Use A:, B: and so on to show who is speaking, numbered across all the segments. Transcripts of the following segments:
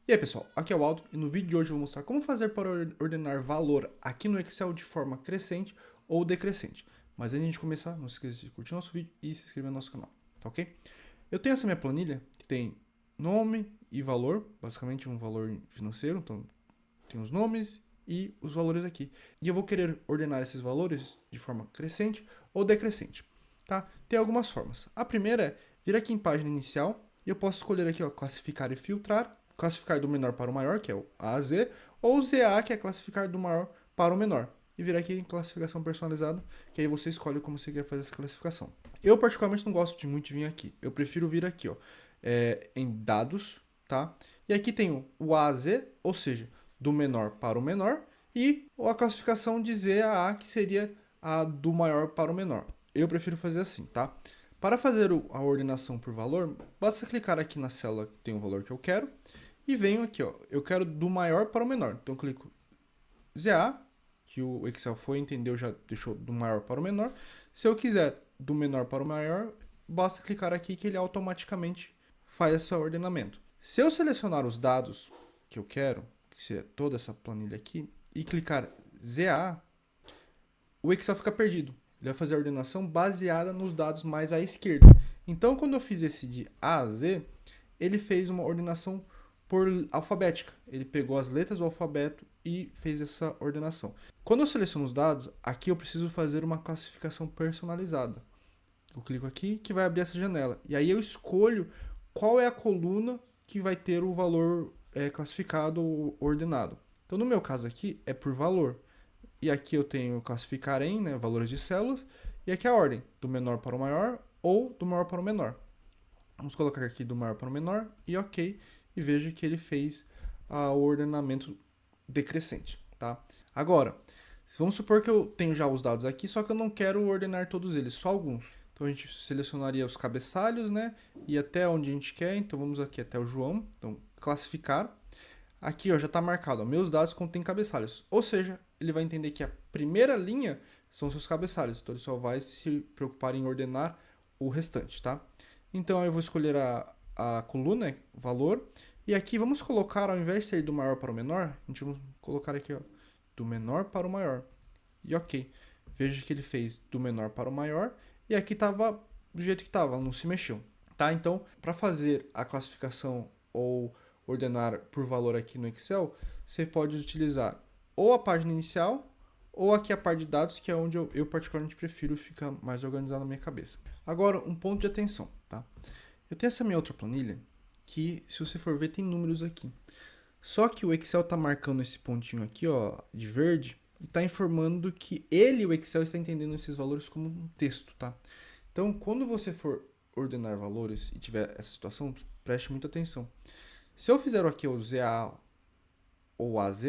A: E aí pessoal, aqui é o Aldo e no vídeo de hoje eu vou mostrar como fazer para ordenar valor aqui no Excel de forma crescente ou decrescente. Mas antes de a gente começar, não se esqueça de curtir nosso vídeo e se inscrever no nosso canal, tá ok? Eu tenho essa minha planilha que tem nome e valor, basicamente um valor financeiro, então tem os nomes e os valores aqui. E eu vou querer ordenar esses valores de forma crescente ou decrescente, tá? Tem algumas formas. A primeira é vir aqui em página inicial e eu posso escolher aqui, ó, classificar e filtrar, classificar do menor para o maior, que é o A a Z, ou ZA, que é classificar do maior para o menor. E vir aqui em classificação personalizada, que aí você escolhe como você quer fazer essa classificação. Eu particularmente não gosto de muito vir aqui. Eu prefiro vir aqui, ó, em dados, tá? E aqui tem o A a Z, ou seja, do menor para o menor, e a classificação de Z a A, que seria a do maior para o menor. Eu prefiro fazer assim, tá? Para fazer a ordenação por valor, basta clicar aqui na célula que tem o valor que eu quero, e venho aqui, ó, eu quero do maior para o menor. Então eu clico ZA, que o Excel foi, entendeu, já deixou do maior para o menor. Se eu quiser do menor para o maior, basta clicar aqui que ele automaticamente faz esse ordenamento. Se eu selecionar os dados que eu quero, que é toda essa planilha aqui, e clicar ZA, o Excel fica perdido. Ele vai fazer a ordenação baseada nos dados mais à esquerda. Então, quando eu fiz esse de A a Z, ele fez uma ordenação por alfabética. Ele pegou as letras do alfabeto e fez essa ordenação. Quando eu seleciono os dados, aqui eu preciso fazer uma classificação personalizada. Eu clico aqui que vai abrir essa janela. E aí eu escolho qual é a coluna que vai ter o valor classificado ou ordenado. Então, no meu caso aqui, é por valor. E aqui eu tenho classificar em, né, valores de células. E aqui a ordem, do menor para o maior ou do maior para o menor. Vamos colocar aqui do maior para o menor e ok. E veja que ele fez o ordenamento decrescente, tá? Agora, vamos supor que eu tenho já os dados aqui, só que eu não quero ordenar todos eles, só alguns. Então a gente selecionaria os cabeçalhos, né? E até onde a gente quer. Então vamos aqui até o João. Então, classificar. Aqui ó, já está marcado, ó, meus dados contêm cabeçalhos. Ou seja, ele vai entender que a primeira linha são seus cabeçalhos. Então ele só vai se preocupar em ordenar o restante, tá? Então eu vou escolher a coluna, valor. E aqui vamos colocar, ao invés de ser do maior para o menor, a gente vai colocar aqui, ó, do menor para o maior. E ok. Veja que ele fez do menor para o maior. E aqui estava do jeito que estava, não se mexeu. Tá? Então, para fazer a classificação ou ordenar por valor aqui no Excel, você pode utilizar ou a página inicial ou aqui a parte de dados, que é onde eu particularmente prefiro, ficar mais organizado na minha cabeça. Agora, um ponto de atenção, tá? Eu tenho essa minha outra planilha que, se você for ver, tem números aqui. Só que o Excel está marcando esse pontinho aqui, ó, de verde, e está informando que o Excel, está entendendo esses valores como um texto, tá? Então, quando você for ordenar valores e tiver essa situação, preste muita atenção. Se eu fizer aqui o ZA ou AZ,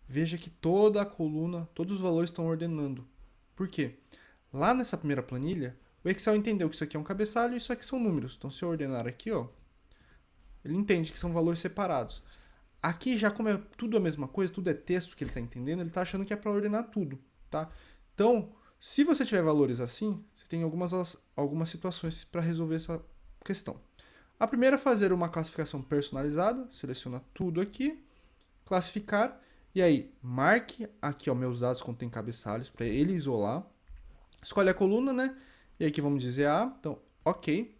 A: veja que toda a coluna, todos os valores estão ordenando. Por quê? Lá nessa primeira planilha, o Excel entendeu que isso aqui é um cabeçalho e isso aqui são números. Então, se eu ordenar aqui, ó, ele entende que são valores separados. Aqui, já como é tudo a mesma coisa, tudo é texto que ele está entendendo, ele está achando que é para ordenar tudo, tá? Então, se você tiver valores assim, você tem algumas situações para resolver essa questão. A primeira é fazer uma classificação personalizada, seleciona tudo aqui, classificar, e aí marque aqui, ó, meus dados contêm cabeçalhos, para ele isolar. Escolhe a coluna, né? E aqui vamos dizer A, então, ok.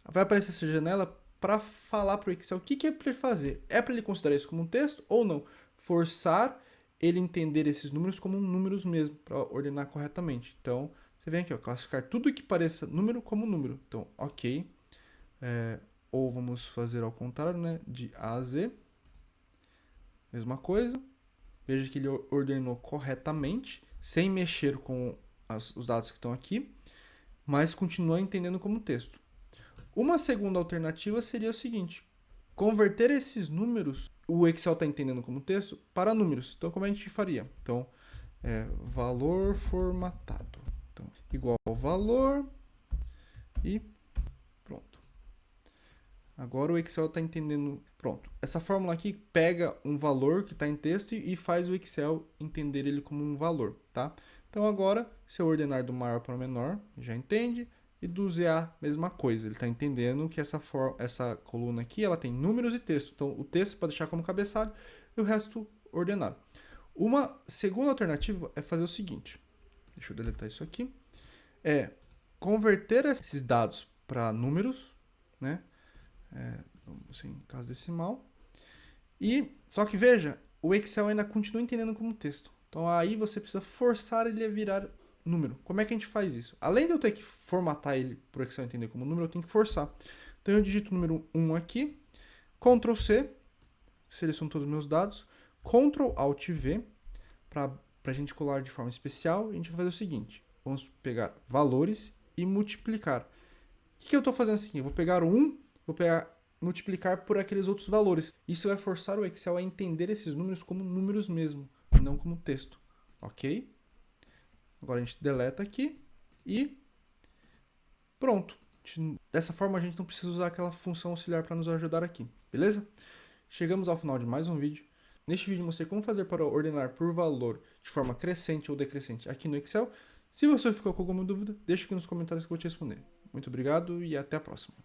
A: Vai aparecer essa janela para falar para o Excel o que é para ele fazer. É para ele considerar isso como um texto ou não? Forçar ele entender esses números como números mesmo, para ordenar corretamente. Então, você vem aqui, ó, classificar tudo que pareça número como número. Então, ok. Ou vamos fazer ao contrário, né? De A a Z. Mesma coisa. Veja que ele ordenou corretamente, sem mexer com os dados que estão aqui, mas continua entendendo como texto. Uma segunda alternativa seria o seguinte: converter esses números, o Excel está entendendo como texto, para números. Então, como a gente faria? Então, valor formatado. Então, igual ao valor e pronto. Agora o Excel está entendendo. Pronto. Essa fórmula aqui pega um valor que está em texto e faz o Excel entender ele como um valor, tá? Então agora, se eu ordenar do maior para o menor, já entende. e do ZA a mesma coisa. Ele está entendendo que essa coluna aqui ela tem números e texto. Então o texto pode deixar como cabeçalho e o resto ordenado. Uma segunda alternativa é fazer o seguinte. Deixa eu deletar isso aqui. É converter esses dados para números, né? Assim, caso decimal. Só que veja, o Excel ainda continua entendendo como texto. Então aí você precisa forçar ele a virar número. Como é que a gente faz isso? Além de eu ter que formatar ele para o Excel entender como número, eu tenho que forçar. Então eu digito o número 1 aqui, Ctrl C, seleciono todos os meus dados, Ctrl Alt V, para a gente colar de forma especial, a gente vai fazer o seguinte, vamos pegar valores e multiplicar. O que eu estou fazendo assim? Eu vou pegar o 1, multiplicar por aqueles outros valores. Isso vai forçar o Excel a entender esses números como números mesmo, e não como texto, ok? Agora a gente deleta aqui e pronto. Dessa forma a gente não precisa usar aquela função auxiliar para nos ajudar aqui, beleza? Chegamos ao final de mais um vídeo. Neste vídeo eu mostrei como fazer para ordenar por valor de forma crescente ou decrescente aqui no Excel. Se você ficou com alguma dúvida, deixa aqui nos comentários que eu vou te responder. Muito obrigado e até a próxima.